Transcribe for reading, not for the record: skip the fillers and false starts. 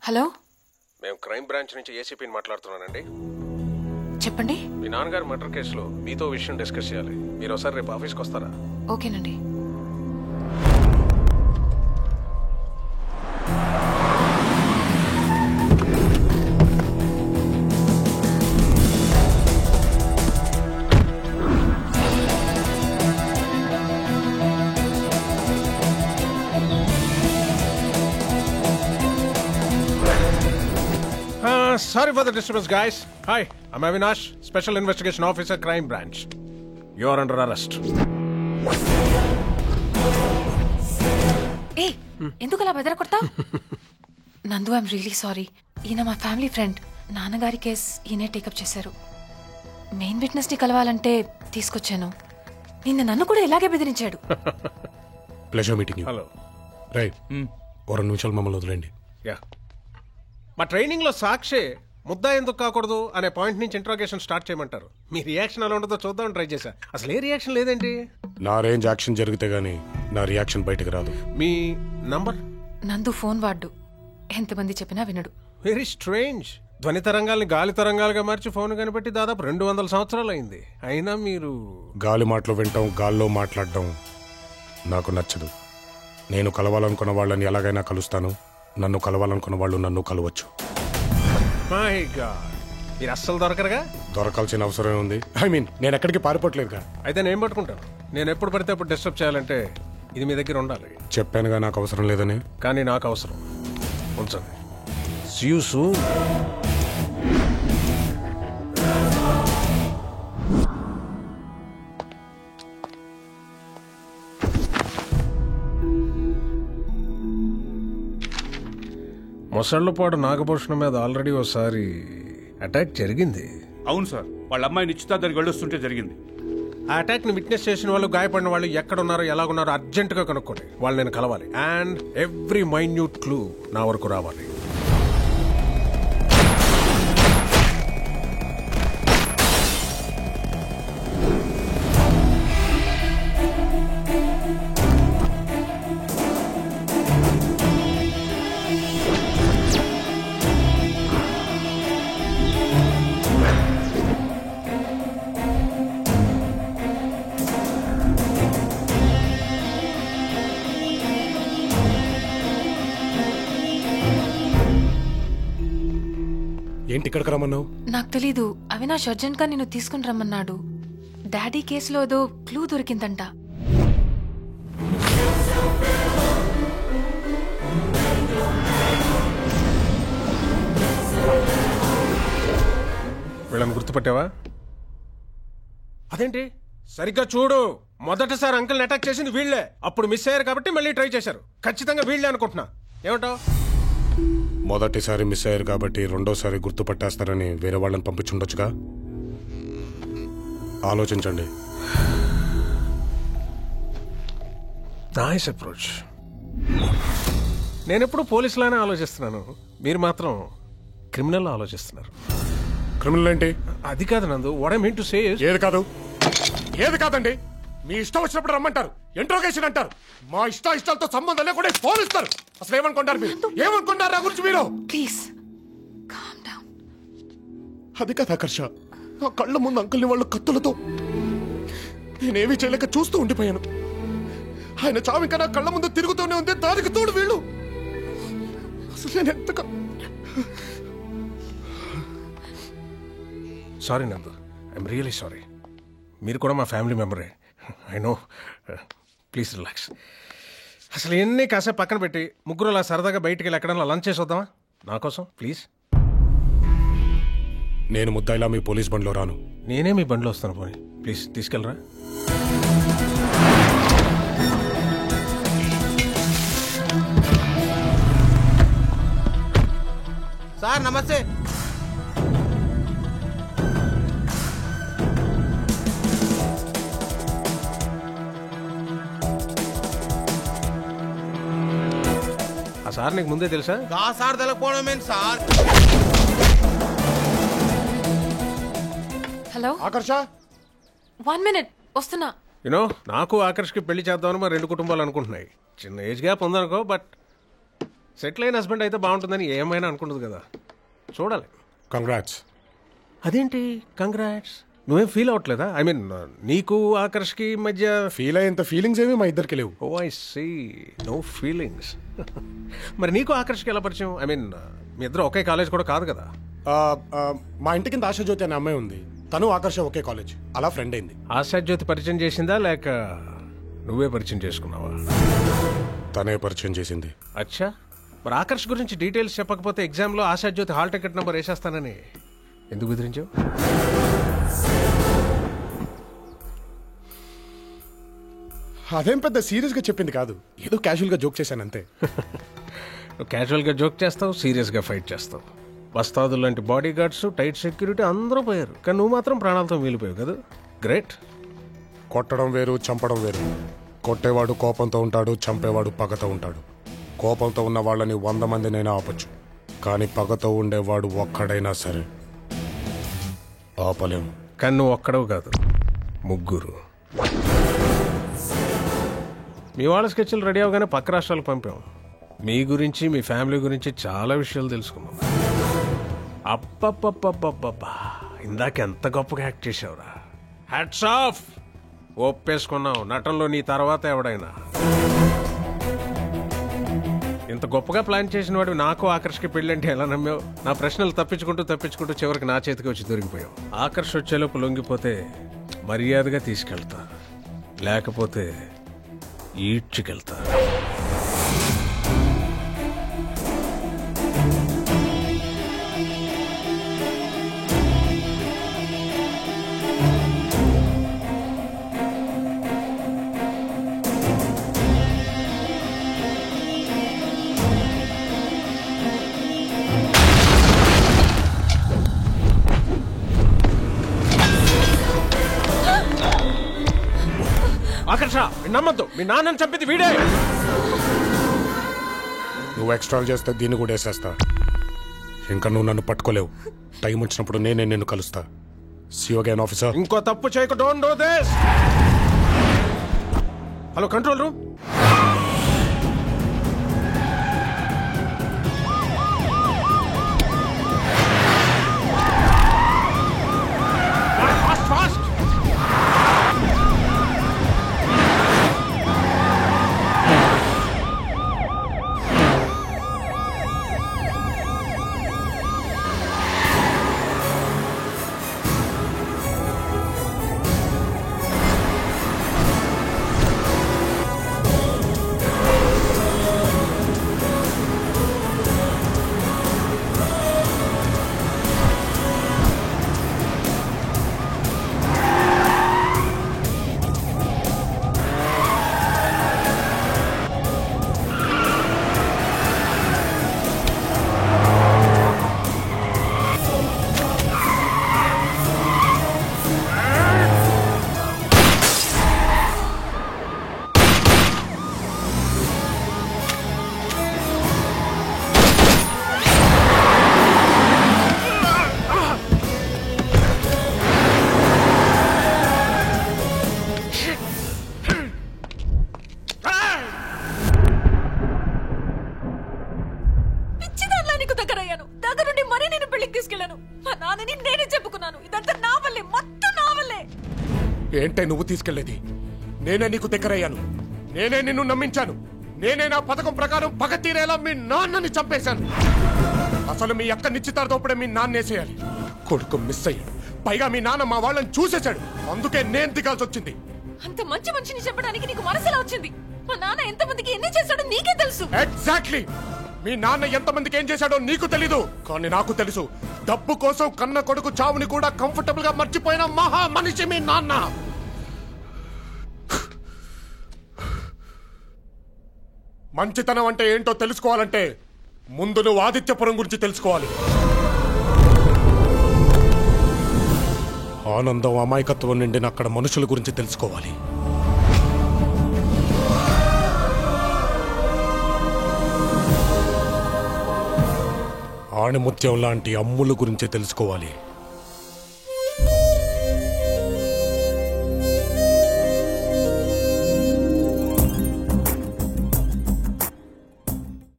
Hello, మేము crime branch నుంచి ఏసీపీని మాట్లాడుతున్నానండి. చెప్పండి. మీ నాన్నగారి మర్డర్ కేసులో మీతో విషయం డిస్కస్ చేయాలి. మీరు ఒకసారి రేపు ఆఫీస్కి వస్తారా? ఓకేనండి. Sorry for the disturbance, guys. Hi, I'm Avinash, Special Investigation Officer, Crime Branch. You are under arrest. ఏ ఎందుకు అలా బెదరకొడతావ్? నందు, ఐఎమ్ రియలీ సారీ. ఈయన మా ఫ్యామిలీ ఫ్రెండ్. నాన్నగారి కేస్ ఈయనే టేకప్ చేశారు. మెయిన్ విట్నెస్ ని కలవాలంటే తీసుకొచ్చాను. నిన్న నన్ను కూడా ఇలాగే బెదిరించాడు. Pleasure meeting you. Hello. Right, ఓ 2 నిమిషాలు మమ్మల్ని వదిలేండి. యా, మా ట్రైనింగ్లో సాక్షి ముద్దా ఎందుకు కాకూడదు అనే పాయింట్ నుంచి ఇంట్రోగేషన్ స్టార్ట్ చేయమంటారు. మీ రియాక్షన్ ఎలా ఉండదో చూద్దామని ట్రై చేశా. అసలు ఏ రియాక్షన్ లేదేంటి? నా రేంజ్ యాక్షన్ జరిగితే గానీ నా రియాక్షన్ బయటకు రాదు. మీ నంబర్? నందు ఫోన్ వాడ్డు. ఎంతమంది చెప్పినా వినడు. Very strange. ధ్వని తరంగాల్ని గాలి తరంగాలుగా మార్చి ఫోన్ కనిపెట్టి దాదాపు 200 సంవత్సరాలు అయింది. అయినా మీరు గాలి మాటలు వింటాం, గాల్లో మాట్లాడడం నాకు నచ్చదు. నేను కలవాలనుకున్న వాళ్ళని ఎలాగైనా కలుస్తాను. నన్ను కలవాలనుకున్న వాళ్ళు నన్ను కలవచ్చు. మై గాడ్, మీరు అస్సలు దొరకరుగా? దొరకాల్సిన అవసరం ఉంది. నేను ఎక్కడికి పారిపోవట్లేదుగా. అయితే నేను పట్టుకుంటాను. నేను ఎప్పుడు పడితే అప్పుడు డిస్టర్బ్ చేయాలంటే ఇది మీ దగ్గర ఉండాలి. చెప్పానుగా నాకు అవసరం లేదని. కానీ నాకు అవసరం. ఉంచండి. See you soon. మొసళ్ళపాడు నాగభూషణం మీద ఆల్రెడీ ఒకసారి అటాక్ జరిగింది. అవును సార్, వాళ్ళ అమ్మాయి నిశ్చితార్థానికి వెళ్ళొస్తుంటే జరిగింది. ఆ అటాక్ ని విట్నెస్ చేసిన వాళ్ళు, గాయపడిన వాళ్ళు ఎక్కడున్నారో ఎలాగున్నారో అర్జెంట్ గా కనుక్కోండి. వాళ్ళు నేను కలవాలి. అండ్ ఎవ్రీ మైన్యూట్ క్లూ నా వరకు రావాలి. ఏంటి ఇక్కడికి రమ్మన్నావు? నాకు తెలీదు. అవినాష్ అర్జెంట్ గా నిన్ను తీసుకుని రమ్మన్నాడు. డాడీ కేసులో ఏదో క్లూ దొరికిందంట. వీళ్ళని గుర్తుపట్టావా? అదేంటి సరిగ్గా చూడు. మొదటిసారి అంకుల్ని అటాక్ చేసింది వీళ్లే. అప్పుడు మిస్ అయ్యారు కాబట్టి మళ్ళీ ట్రై చేశారు. ఖచ్చితంగా వీళ్లే అనుకుంటున్నా. ఏమంటావు? మొదటిసారి మిస్ అయ్యారు కాబట్టి రెండోసారి గుర్తుపట్టేస్తారని వేరే వాళ్ళని పంపించుండొచ్చుగా. ఆలోచించండి. Nice approach. నేనెప్పుడు పోలీసులానే ఆలోచిస్తున్నాను. మీరు మాత్రం క్రిమినల్ ఆలోచిస్తున్నారు. క్రిమినల్ ఏంటి? అది కాదు నందు. What I mean to say is. ఏది కాదు? ఏది కాదండి? మీ ఇష్టం వచ్చినప్పుడు రమ్మంటారు, ఇంట్రోగేషన్ అంటారు. మా ఇష్టాలతో సంబంధం లేకుండా ఫోన్ ఇస్తారు. అసలు ఏమనుకుంటారు మీరు? ఏమనుకుంటారు నా గురించి మీరు? Please calm down. అది కదా ఆకర్ష. నా కళ్ళ ముందు అంకుల్ని వాళ్ళు కత్తులతో నేనేమీ చేయలేక చూస్తూ ఉండిపోయాను. ఆయన చావు ఇంకా నా కళ్ళ ముందు తిరుగుతూనే ఉంది. దానికి తోడు వీళ్ళు. అసలు నేను ఎంతగా sorry Nandu. I'm really sorry. మీరు కూడా మా ఫ్యామిలీ మెంబరే. I know. Please relax. అసలు ఎన్ని కాసేపు పక్కన పెట్టి ముగ్గురు అలా సరదాగా బయటికి వెళ్ళి ఎక్కడన్నా లంచ్ చేసి వద్దామా? నా కోసం ప్లీజ్. నేను ముద్దాయిలా మీ పోలీస్ బండిలో రాను. నేనే మీ బండిలో వస్తాను. పోనీ ప్లీజ్ తీసుకెళ్ళరా. సార్ నమస్తే. ఆ సార్ నీకు ముందే తెలుసా? సార్ తెలకపోవడం ఏంటి సార్? హలో ఆకర్ష, 1 minute వస్తున్నా. యూనో నాకు ఆకర్ష్కి పెళ్లి చేద్దామని మా 2 కుటుంబాలు అనుకుంటున్నాయి. చిన్న ఏజ్ గ్యాప్ ఉందనుకో. బట్ సెటిల్ అయిన హస్బెండ్ అయితే బాగుంటుందని ఏమైనా అనుకుంటుంది కదా, చూడాలి. కంగ్రాట్స్. అదేంటి కంగ్రాట్స్? నువ్వేం ఫీల్ అవ్వట్లేదా? ఐ మీన్ నీకు ఆకర్ష్కి మధ్య ఫీల్ అయ్యేంత ఫీలింగ్స్ ఏమీ మా ఇద్దరికి లేవు. ఓ ఐ సీ, నో ఫీలింగ్స్. మరి నీకు ఆకర్ష్కి ఎలా పరిచయం? ఐ మీన్ మీ ఇద్దరు ఒకే కాలేజ్ కూడా కాదు కదా. మా ఇంటి కింద ఆశాజ్యోతి అనే అమ్మాయి ఉంది, తను ఆకర్ష ఒకే కాలేజ్, అలా ఫ్రెండ్ అయింది. ఆశాజ్యోతి పరిచయం చేసిందా లేక నువ్వే పరిచయం చేసుకున్నావా? తనే పరిచయం చేసింది. అచ్చా, మరి ఆకర్ష్ గురించి డీటెయిల్స్ చెప్పకపోతే ఎగ్జామ్లో ఆశాజ్యోతి హాల్ టికెట్ నెంబర్ వేసేస్తానని ఎందుకు బెదిరించావు? అదేం పెద్ద సీరియస్ గా చెప్పింది కాదు, ఏదో క్యాజువల్ గా జోక్ చేశాను అంతే. నువ్వు క్యాజువల్గా జోక్ చేస్తావు, సీరియస్గా ఫైట్ చేస్తావు. వస్తాదులు లాంటి బాడీ గార్డ్స్, టైట్ సెక్యూరిటీ అందరూ పోయారు, కానీ నువ్వు మాత్రం ప్రాణాలతో మిగిలిపోయావు కదా. గ్రేట్. కొట్టడం వేరు, చంపడం వేరు. కొట్టేవాడు కోపంతో ఉంటాడు, చంపేవాడు పగతో ఉంటాడు. కోపంతో ఉన్న వాళ్ళని 100 మందినైనా ఆపచ్చు, కానీ పగతో ఉండేవాడు ఒక్కడైనా సరే ఆపలేము. కానీ నువ్వు ఒక్కడవు కాదు, ముగ్గురు. మీ వాళ్ళ స్కెచ్లు రెడీ అవగానే పక్క రాష్ట్రాలకు పంపాం. మీ గురించి, మీ ఫ్యామిలీ గురించి చాలా విషయాలు తెలుసుకున్నాం. అప్పప్పప్పప్పబ్బా, ఇందాక ఎంత గొప్పగా యాక్ట్ చేసావురా. Hats off. ఒప్పేసుకున్నావు, నటనలో నీ తర్వాత ఎవడైనా. ఇంత గొప్పగా ప్లాన్ చేసిన వాడు నాకు ఆకర్ష్కి పెళ్ళంటే ఎలా నమ్మావు? నా ప్రశ్నలు తప్పించుకుంటూ చివరికి నా చేతికి వచ్చి దొరికిపోయావు. ఆకర్ష్ వచ్చేలోపు లొంగిపోతే మర్యాదగా తీసుకెళ్తా, లేకపోతే ఈడ్చుకెళ్తా. ఆకర్ష, నమ్మద్దు, మీ నాన్నని చంపింది వీడే. నువ్వు ఎక్స్ట్రాల్ చేస్తే దీన్ని కూడా వేసేస్తా. ఇంకా నువ్వు నన్ను పట్టుకోలేవు. టైం వచ్చినప్పుడు నేనే నిన్ను కలుస్తా. See you again officer. ఇంకో తప్పు చేయకు. Don't do this. Hello control room. Fast fast. ఏంటే నువ్వు తీసుకెళ్లేది? నేనే నీకు దగ్గరయ్యాను, నేనే నిన్ను నమ్మించాను, నేనే నా పథకం ప్రకారం పగ తీరేలా మీ నాన్నని చంపేశాను. అసలు మీ అక్క నిశ్చితార్థప్పుడే మీ నాన్నేసేయాలి. కొడుకు మిస్ అయ్యాడు, పైగా మీ నాన్న మా వాళ్ళని చూసేశాడు. అందుకే నేను దిగాల్సి వచ్చింది. అంత మంచి మనిషిని చెప్పడానికి నీకు మనసులా వచ్చింది? మా నాన్న ఎంతమందికి ఎన్ని చేశాడో నీకే తెలుసు. ఎగ్జాక్ట్లీ. మీ నాన్న ఎంతమందికి ఏం చేశాడో నీకు తెలీదు, కానీ నాకు తెలుసు. డబ్బు కోసం కన్న కొడుకు చావుని కూడా కంఫర్టబుల్ గా మర్చిపోయిన మహా మనిషి మీ నాన్న. మంచితనం అంటే ఏంటో తెలుసుకోవాలంటే ముందు నువ్వు ఆదిత్యపురం గురించి తెలుసుకోవాలి. ఆనందం, అమాయకత్వం నిండిన అక్కడ మనుషుల గురించి తెలుసుకోవాలి. ఆణిముత్యం లాంటి అమ్ముల గురించి తెలుసుకోవాలి.